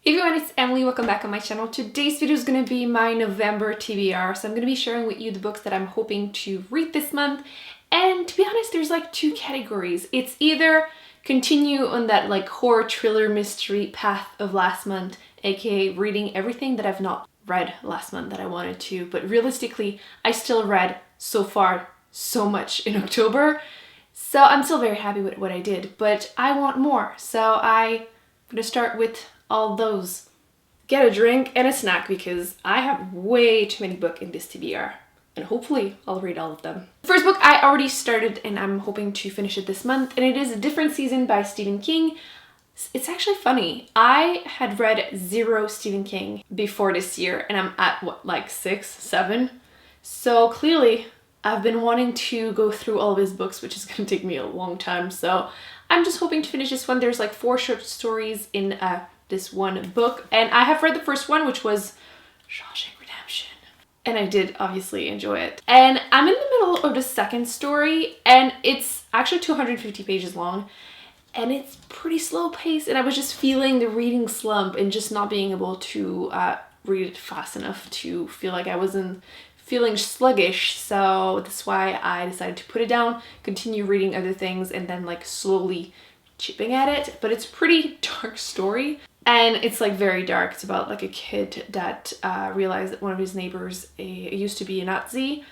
Hey everyone, it's Emily. Welcome back on my channel. Today's video is going to be my November TBR. So I'm going to be sharing with you the books that I'm hoping to read this month. And to be honest, there's like two categories. It's either continue on that like horror, thriller, mystery path of last month, aka reading everything that I've not read last month that I wanted to. But realistically, I still read so far so much in October. So I'm still very happy with what I did, but I want more. So I'm going to start with all those. Get a drink and a snack because I have way too many books in this TBR and hopefully I'll read all of them. The first book I already started and I'm hoping to finish it this month, and it is A Different Season by Stephen King. It's actually funny. I had read 0 Stephen King before this year and I'm at what, like 6, 7? So clearly I've been wanting to go through all of his books, which is going to take me a long time. So I'm just hoping to finish this one. There's like 4 short stories in this one book, and I have read the first one, which was Shawshank Redemption, and I did obviously enjoy it. And I'm in the middle of the second story, and it's actually 250 pages long, and it's pretty slow paced, and I was just feeling the reading slump and just not being able to read it fast enough to feel like I wasn't feeling sluggish. So that's why I decided to put it down, continue reading other things, and then like slowly chipping at it. But it's a pretty dark story. And it's like very dark. It's about like a kid that realized that one of his neighbors used to be a Nazi,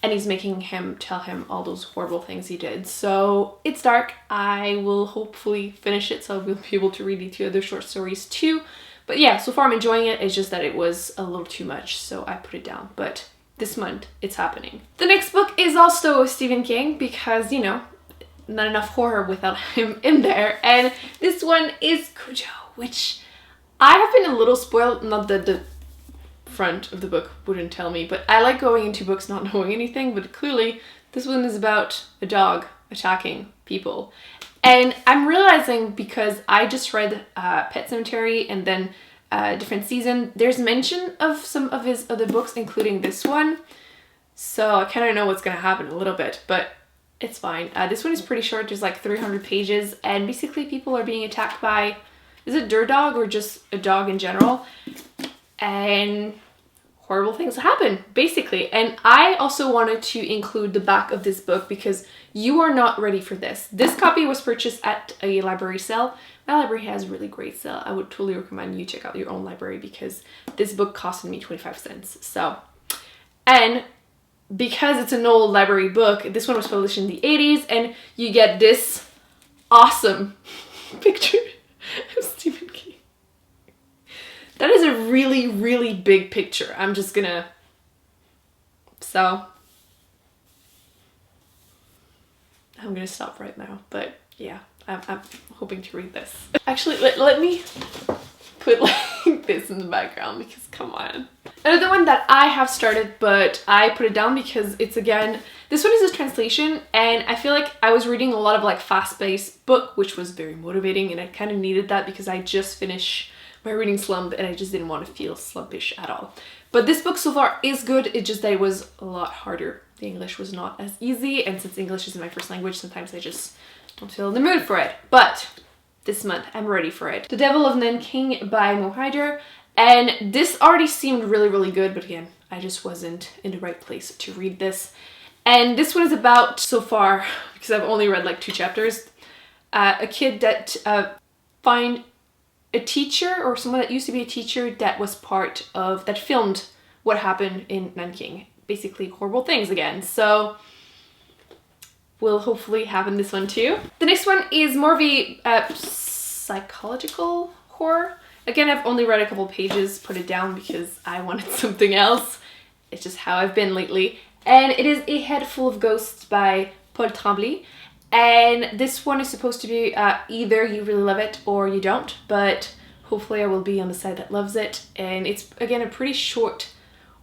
and he's making him tell him all those horrible things he did. So it's dark. I will hopefully finish it, so I will be able to read the 2 other short stories too. But yeah, so far I'm enjoying it. It's just that it was a little too much, so I put it down. But this month it's happening. The next book is also Stephen King because, you know, not enough horror without him in there. And this one is Cujo, which I have been a little spoiled. Not that the front of the book wouldn't tell me, but I like going into books not knowing anything, but clearly this one is about a dog attacking people. And I'm realizing, because I just read Pet Sematary and then Different Season, there's mention of some of his other books, including this one. So I kind of know what's going to happen a little bit, but it's fine. This one is pretty short. There's like 300 pages, and basically people are being attacked by, is it their dog or just a dog in general? And horrible things happen, basically. And I also wanted to include the back of this book because you are not ready for this. This copy was purchased at a library sale. My library has a really great sale. I would totally recommend you check out your own library because this book costed me 25 cents. So, and because it's an old library book, this one was published in the 80s, and you get this awesome picture of Stephen King. That is a really, really big picture. I'm just gonna... So I'm gonna stop right now, but yeah, I'm hoping to read this. Actually, let me put like this in the background because come on. Another one that I have started, but I put it down because it's, again, this one is a translation, and I feel like I was reading a lot of like fast-paced book, which was very motivating, and I kind of needed that because I just finished my reading slump and I just didn't want to feel slumpish at all. But this book so far is good. It's just that it was a lot harder. The English was not as easy, and since English isn't my first language, sometimes I just don't feel in the mood for it. But this month I'm ready for it. The Devil of Nanking by Mo Hyder. And this already seemed really, really good, but again, I just wasn't in the right place to read this. And this one is about, so far, because I've only read like 2 chapters, a kid that find a teacher, or someone that used to be a teacher that was part of, that filmed what happened in Nanking. Basically horrible things again. So will hopefully happen this one too. The next one is more of a psychological horror. Again, I've only read a couple pages, put it down because I wanted something else. It's just how I've been lately. And it is A Head Full of Ghosts by Paul Tremblay. And this one is supposed to be either you really love it or you don't, but hopefully I will be on the side that loves it. And it's, again, a pretty short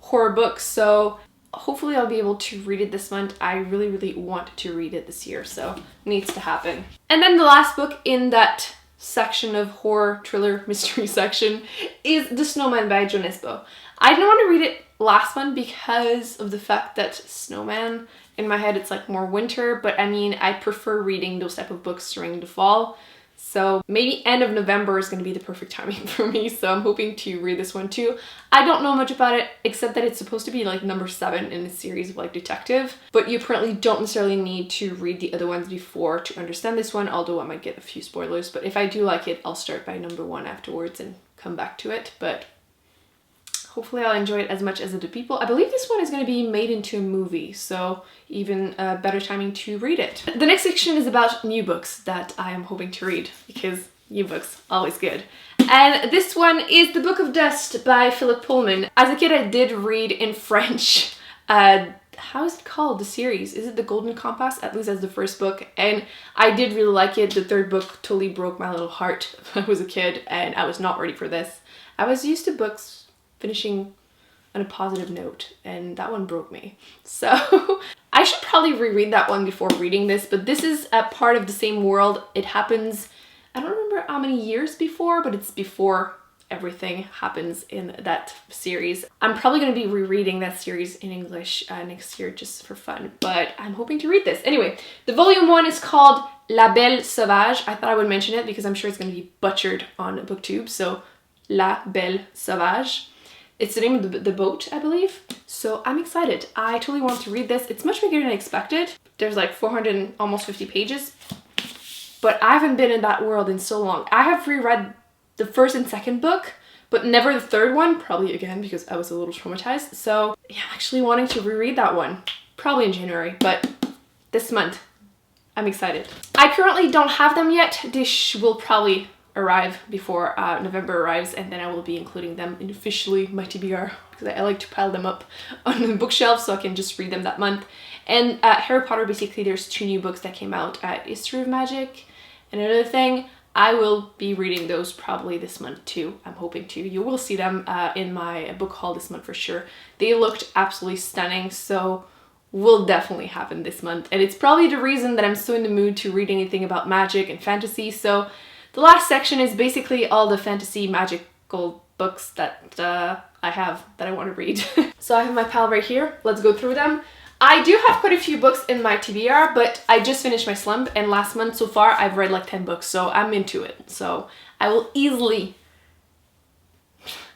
horror book, so hopefully I'll be able to read it this month. I really, really want to read it this year, so it needs to happen. And then the last book in that section of horror, thriller, mystery section is The Snowman by Jo Nesbø. I didn't want to read it last month because of the fact that Snowman, in my head, it's like more winter, but I mean, I prefer reading those type of books during the fall. So maybe end of November is going to be the perfect timing for me. So I'm hoping to read this one too. I don't know much about it except that it's supposed to be like number 7 in a series of like detective. But you apparently don't necessarily need to read the other ones before to understand this one, although I might get a few spoilers. But if I do like it, I'll start by number 1 afterwards and come back to it. But hopefully I'll enjoy it as much as other people. I believe this one is going to be made into a movie, so even better timing to read it. The next section is about new books that I am hoping to read, because new books, always good. And this one is The Book of Dust by Philip Pullman. As a kid, I did read in French. How is it called, the series? Is it The Golden Compass? At least as the first book. And I did really like it. The third book totally broke my little heart when I was a kid, and I was not ready for this. I was used to books finishing on a positive note, and that one broke me. So I should probably reread that one before reading this, but this is a part of the same world. It happens, I don't remember how many years before, but it's before everything happens in that series. I'm probably going to be rereading that series in English next year just for fun, but I'm hoping to read this. Anyway, the volume 1 is called La Belle Sauvage. I thought I would mention it because I'm sure it's going to be butchered on BookTube, so La Belle Sauvage. It's the name of the boat, I believe. So I'm excited. I totally want to read this. It's much bigger than I expected. There's like 400 and almost 50 pages. But I haven't been in that world in so long. I have reread the first and second book, but never the third one. Probably again because I was a little traumatized. So yeah, I'm actually wanting to reread that one. Probably in January, but this month. I'm excited. I currently don't have them yet. This will probably arrive before November arrives, and then I will be including them in officially my TBR because I like to pile them up on the bookshelf so I can just read them that month. And Harry Potter, basically there's 2 new books that came out, History of Magic and another thing. I will be reading those probably this month too. I'm hoping to. You will see them in my book haul this month for sure. They looked absolutely stunning, so will definitely happen this month. And it's probably the reason that I'm so in the mood to read anything about magic and fantasy. So the last section is basically all the fantasy magical books that I have that I want to read. So I have my pile right here. Let's go through them. I do have quite a few books in my TBR, but I just finished my slump, and last month so far I've read like 10 books, so I'm into it. So I will easily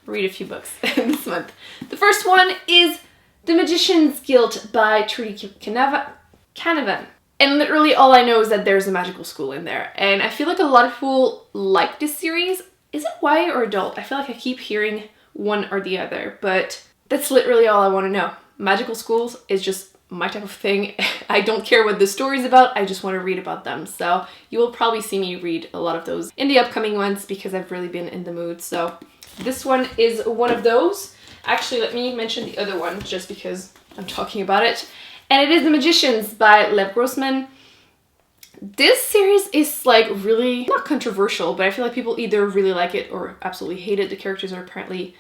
read a few books this month. The first one is The Magician's Guild by Trudy Canavan. And literally all I know is that there's a magical school in there. And I feel like a lot of people like this series. Is it YA or adult? I feel like I keep hearing one or the other, but that's literally all I want to know. Magical schools is just my type of thing. I don't care what the story's about, I just want to read about them. So you will probably see me read a lot of those in the upcoming months because I've really been in the mood. So this one is one of those. Actually, let me mention the other one just because I'm talking about it. And it is The Magicians by Lev Grossman. This series is like really not controversial, but I feel like people either really like it or absolutely hate it. The characters are apparently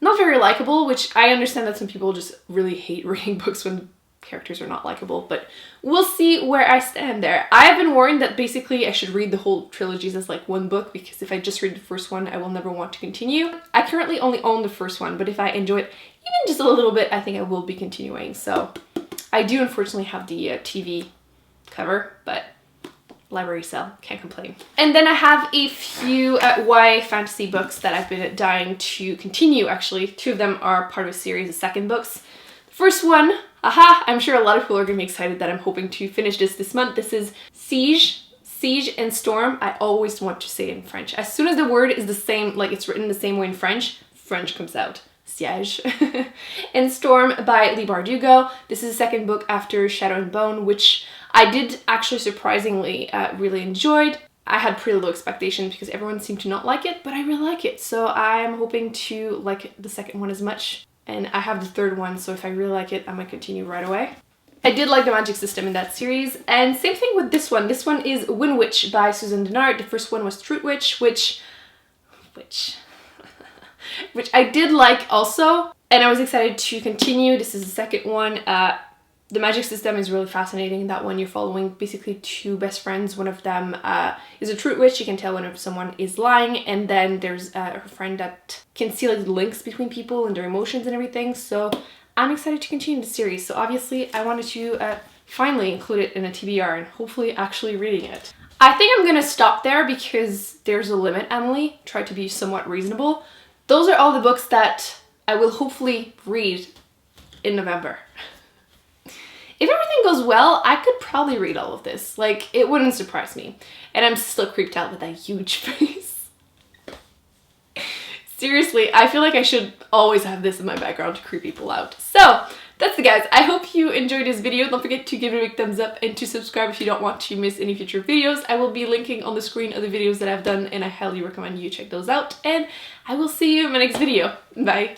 not very likable, which I understand that some people just really hate reading books when characters are not likable, but we'll see where I stand there. I have been warned that basically I should read the whole trilogies as like one book, because if I just read the first one, I will never want to continue. I currently only own the first one, but if I enjoy it even just a little bit, I think I will be continuing. So I do unfortunately have the TV cover, but library sale, can't complain. And then I have a few YA fantasy books that I've been dying to continue, actually. 2 of them are part of a series of second books. The first one, I'm sure a lot of people are going to be excited that I'm hoping to finish this month. This is Siege and Storm. I always want to say it in French. As soon as the word is the same, like it's written the same way in French, French comes out. Siege and Storm by Leigh Bardugo. This is the second book after Shadow and Bone, which I did actually surprisingly really enjoyed. I had pretty low expectations because everyone seemed to not like it, but I really like it. So I'm hoping to like the second one as much. And I have the third one, so if I really like it, I might continue right away. I did like the magic system in that series. And same thing with this one. This one is Wind Witch by Susan Dennard. The first one was Truth Witch, which I did like also, and I was excited to continue. This is the second one. The magic system is really fascinating. That one you're following basically 2 best friends. One of them is a truth witch. You can tell when someone is lying, and then there's her friend that can see like the links between people and their emotions and everything. So I'm excited to continue the series. So obviously I wanted to finally include it in a TBR and hopefully actually reading it. I think I'm gonna stop there because there's a limit, Emily. Try to be somewhat reasonable. Those are all the books that I will hopefully read in November. If everything goes well, I could probably read all of this. Like, it wouldn't surprise me. And I'm still creeped out with that huge face. Seriously, I feel like I should always have this in my background to creep people out. So, that's it guys. I hope you enjoyed this video. Don't forget to give it a big thumbs up and to subscribe if you don't want to miss any future videos. I will be linking on the screen of the videos that I've done and I highly recommend you check those out. And I will see you in my next video. Bye!